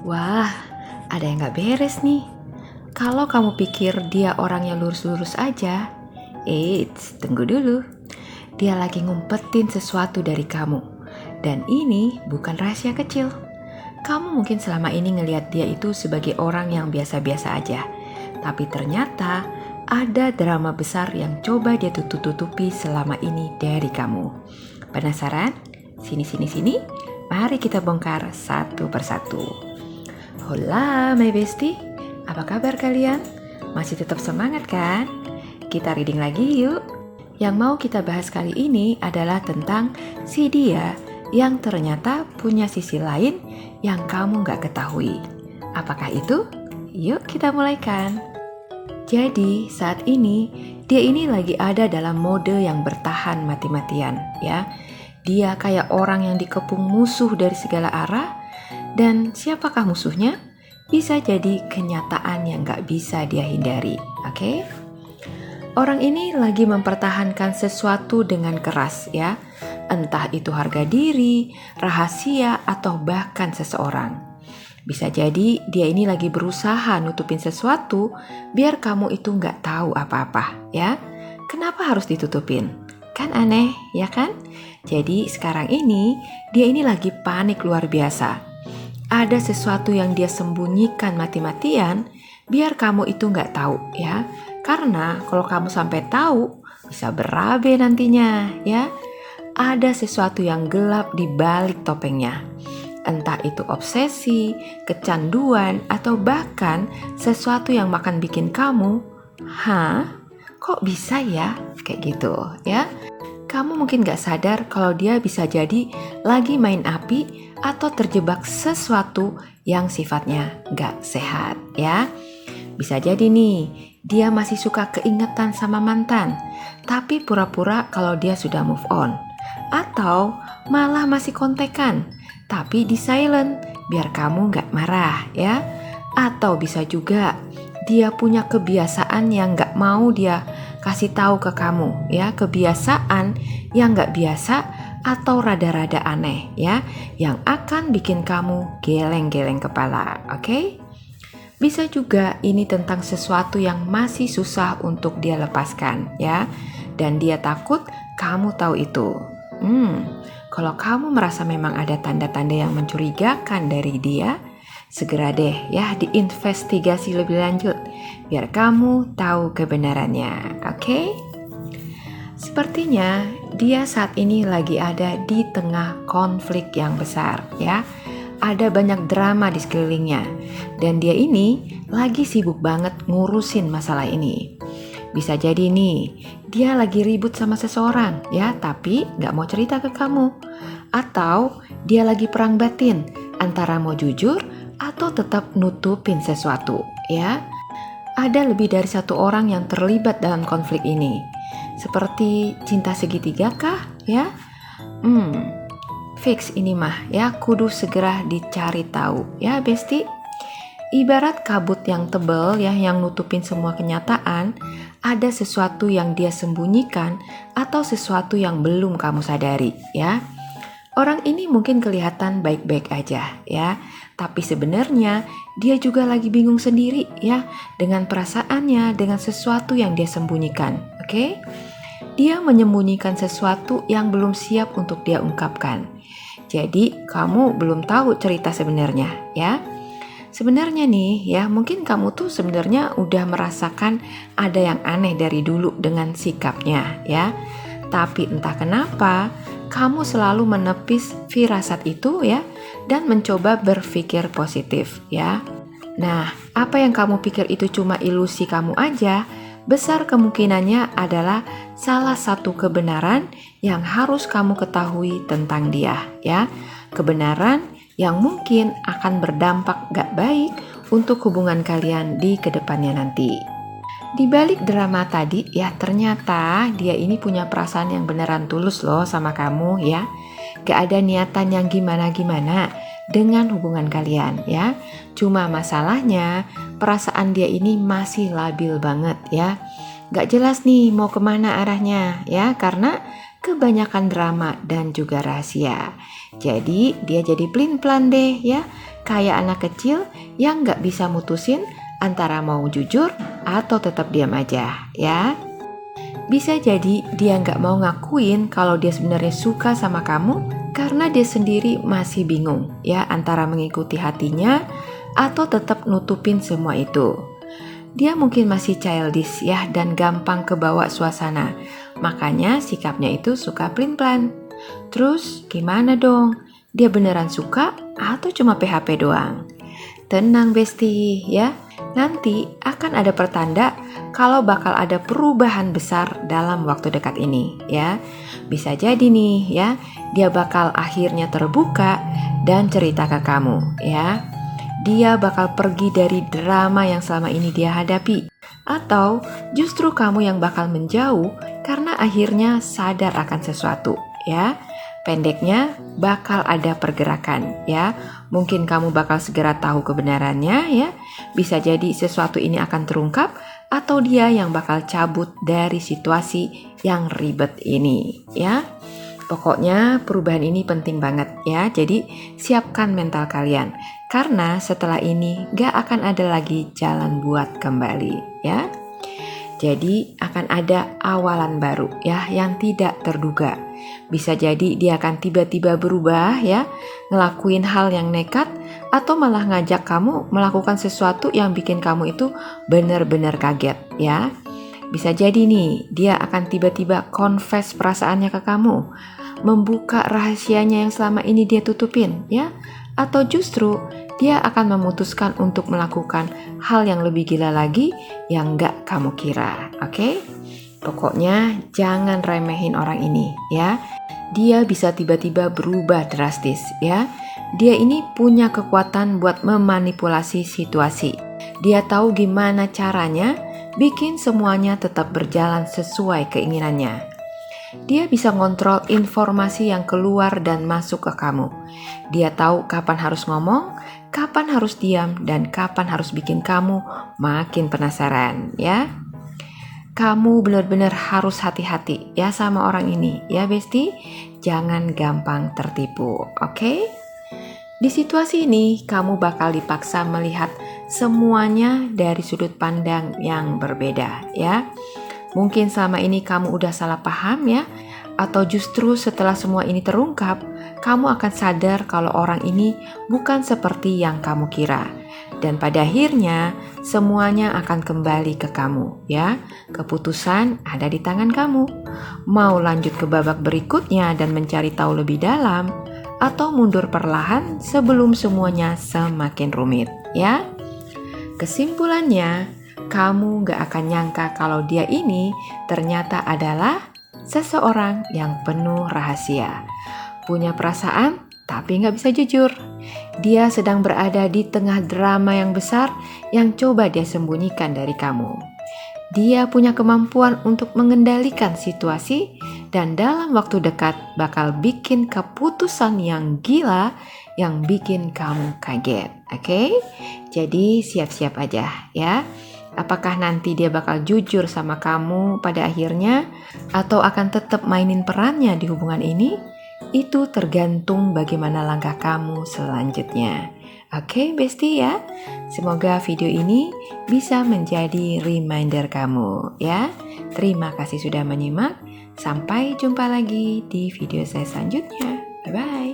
Wah, ada yang gak beres nih. Kalau kamu pikir dia orang yang lurus-lurus aja, tunggu dulu. Dia lagi ngumpetin sesuatu dari kamu. Dan ini bukan rahasia kecil. Kamu mungkin selama ini ngelihat dia itu sebagai orang yang biasa-biasa aja. Tapi ternyata ada drama besar yang coba dia tutup-tutupi selama ini dari kamu. Penasaran? Sini. Mari kita bongkar satu persatu. Hola my bestie, apa kabar kalian? Masih tetap semangat kan? Kita reading lagi yuk. Yang mau kita bahas kali ini adalah tentang si dia yang ternyata punya sisi lain yang kamu gak ketahui. Apakah itu? Yuk kita mulaikan. Jadi saat ini dia ini lagi ada dalam mode yang bertahan mati-matian ya. Dia kayak orang yang dikepung musuh dari segala arah. Dan siapakah musuhnya? Bisa jadi kenyataan yang gak bisa dia hindari, oke? Orang ini lagi mempertahankan sesuatu dengan keras ya. Entah itu harga diri, rahasia, atau bahkan seseorang. Bisa jadi dia ini lagi berusaha nutupin sesuatu biar kamu itu gak tahu apa-apa ya. Kenapa harus ditutupin? Kan aneh, ya kan? Jadi sekarang ini dia ini lagi panik luar biasa. Ada sesuatu yang dia sembunyikan mati-matian biar kamu itu nggak tahu ya. Karena kalau kamu sampai tahu bisa berabe nantinya ya. Ada sesuatu yang gelap di balik topengnya. Entah itu obsesi, kecanduan, atau bahkan sesuatu yang makan bikin kamu, kok bisa ya? Kayak gitu ya. Kamu mungkin gak sadar kalau dia bisa jadi lagi main api atau terjebak sesuatu yang sifatnya gak sehat ya. Bisa jadi nih, dia masih suka keingetan sama mantan, tapi pura-pura kalau dia sudah move on. Atau malah masih kontekan, tapi di silent biar kamu gak marah ya. Atau bisa juga dia punya kebiasaan yang gak mau dia kasih tahu ke kamu ya, kebiasaan yang gak biasa atau rada-rada aneh ya, yang akan bikin kamu geleng-geleng kepala, oke? Bisa juga ini tentang sesuatu yang masih susah untuk dia lepaskan ya, dan dia takut kamu tahu itu. Kalau kamu merasa memang ada tanda-tanda yang mencurigakan dari dia, segera deh ya diinvestigasi lebih lanjut biar kamu tahu kebenarannya, oke? Sepertinya dia saat ini lagi ada di tengah konflik yang besar ya. Ada banyak drama di sekelilingnya dan dia ini lagi sibuk banget ngurusin masalah ini. Bisa jadi nih dia lagi ribut sama seseorang ya, tapi gak mau cerita ke kamu. Atau dia lagi perang batin antara mau jujur atau tetap nutupin sesuatu ya. Ada lebih dari satu orang yang terlibat dalam konflik ini. Seperti cinta segitiga kah ya? Fix ini mah ya, kudu segera dicari tahu ya bestie. Ibarat kabut yang tebal ya, yang nutupin semua kenyataan. Ada sesuatu yang dia sembunyikan atau sesuatu yang belum kamu sadari ya. Orang ini mungkin kelihatan baik-baik aja ya, tapi sebenarnya dia juga lagi bingung sendiri ya dengan perasaannya, dengan sesuatu yang dia sembunyikan, oke? Dia menyembunyikan sesuatu yang belum siap untuk dia ungkapkan. Jadi kamu belum tahu cerita sebenarnya ya. Sebenarnya nih ya, mungkin kamu tuh sebenarnya udah merasakan ada yang aneh dari dulu dengan sikapnya ya. Tapi entah kenapa kamu selalu menepis firasat itu ya dan mencoba berpikir positif ya. Nah, apa yang kamu pikir itu cuma ilusi kamu aja, besar kemungkinannya adalah salah satu kebenaran yang harus kamu ketahui tentang dia ya. Kebenaran yang mungkin akan berdampak gak baik untuk hubungan kalian di kedepannya nanti. Di balik drama tadi ya, ternyata dia ini punya perasaan yang beneran tulus loh sama kamu ya. Gak ada niatan yang gimana-gimana dengan hubungan kalian ya. Cuma masalahnya perasaan dia ini masih labil banget ya. Gak jelas nih mau kemana arahnya ya, karena kebanyakan drama dan juga rahasia. Jadi dia jadi pelin-pelan deh ya. kayak anak kecil yang nggak bisa mutusin antara mau jujur atau tetap diam aja, ya. Bisa jadi dia nggak mau ngakuin kalau dia sebenarnya suka sama kamu karena dia sendiri masih bingung ya antara mengikuti hatinya atau tetap nutupin semua itu. Dia mungkin masih childish ya dan gampang kebawa suasana. Makanya sikapnya itu suka pelin-pelan. Terus gimana dong? Dia beneran suka atau cuma PHP doang? Tenang Besti ya. Nanti akan ada pertanda kalau bakal ada perubahan besar dalam waktu dekat ini ya. Bisa jadi nih ya, dia bakal akhirnya terbuka dan cerita ke kamu ya. Dia bakal pergi dari drama yang selama ini dia hadapi. Atau justru kamu yang bakal menjauh karena akhirnya sadar akan sesuatu ya. Pendeknya bakal ada pergerakan ya. Mungkin kamu bakal segera tahu kebenarannya ya. Bisa jadi sesuatu ini akan terungkap atau dia yang bakal cabut dari situasi yang ribet ini ya. Pokoknya perubahan ini penting banget ya. Jadi siapkan mental kalian. Karena setelah ini gak akan ada lagi jalan buat kembali ya. Jadi akan ada awalan baru ya yang tidak terduga. Bisa jadi dia akan tiba-tiba berubah ya, ngelakuin hal yang nekat atau malah ngajak kamu melakukan sesuatu yang bikin kamu itu benar-benar kaget ya. Bisa jadi nih dia akan tiba-tiba confess perasaannya ke kamu, membuka rahasianya yang selama ini dia tutupin ya. Atau justru dia akan memutuskan untuk melakukan hal yang lebih gila lagi yang gak kamu kira, oke? Pokoknya jangan remehin orang ini ya. Dia bisa tiba-tiba berubah drastis ya. Dia ini punya kekuatan buat memanipulasi situasi. Dia tahu gimana caranya bikin semuanya tetap berjalan sesuai keinginannya. Dia bisa ngontrol informasi yang keluar dan masuk ke kamu. Dia tahu kapan harus ngomong, kapan harus diam, dan kapan harus bikin kamu makin penasaran ya. Kamu benar-benar harus hati-hati ya sama orang ini ya Besti. Jangan gampang tertipu, oke? Di situasi ini kamu bakal dipaksa melihat semuanya dari sudut pandang yang berbeda ya. Mungkin selama ini kamu udah salah paham ya, atau justru setelah semua ini terungkap, kamu akan sadar kalau orang ini bukan seperti yang kamu kira. Dan pada akhirnya semuanya akan kembali ke kamu ya. Keputusan ada di tangan kamu. Mau lanjut ke babak berikutnya dan mencari tahu lebih dalam, atau mundur perlahan sebelum semuanya semakin rumit ya. Kesimpulannya, kamu gak akan nyangka kalau dia ini ternyata adalah seseorang yang penuh rahasia. Punya perasaan tapi gak bisa jujur. Dia sedang berada di tengah drama yang besar yang coba dia sembunyikan dari kamu. Dia punya kemampuan untuk mengendalikan situasi dan dalam waktu dekat bakal bikin keputusan yang gila yang bikin kamu kaget. Oke? Jadi siap-siap aja ya. Apakah nanti dia bakal jujur sama kamu pada akhirnya atau akan tetap mainin perannya di hubungan ini? Itu tergantung bagaimana langkah kamu selanjutnya. Oke, Besti ya. Semoga video ini bisa menjadi reminder kamu ya. Terima kasih sudah menyimak. Sampai jumpa lagi di video saya selanjutnya. Bye-bye.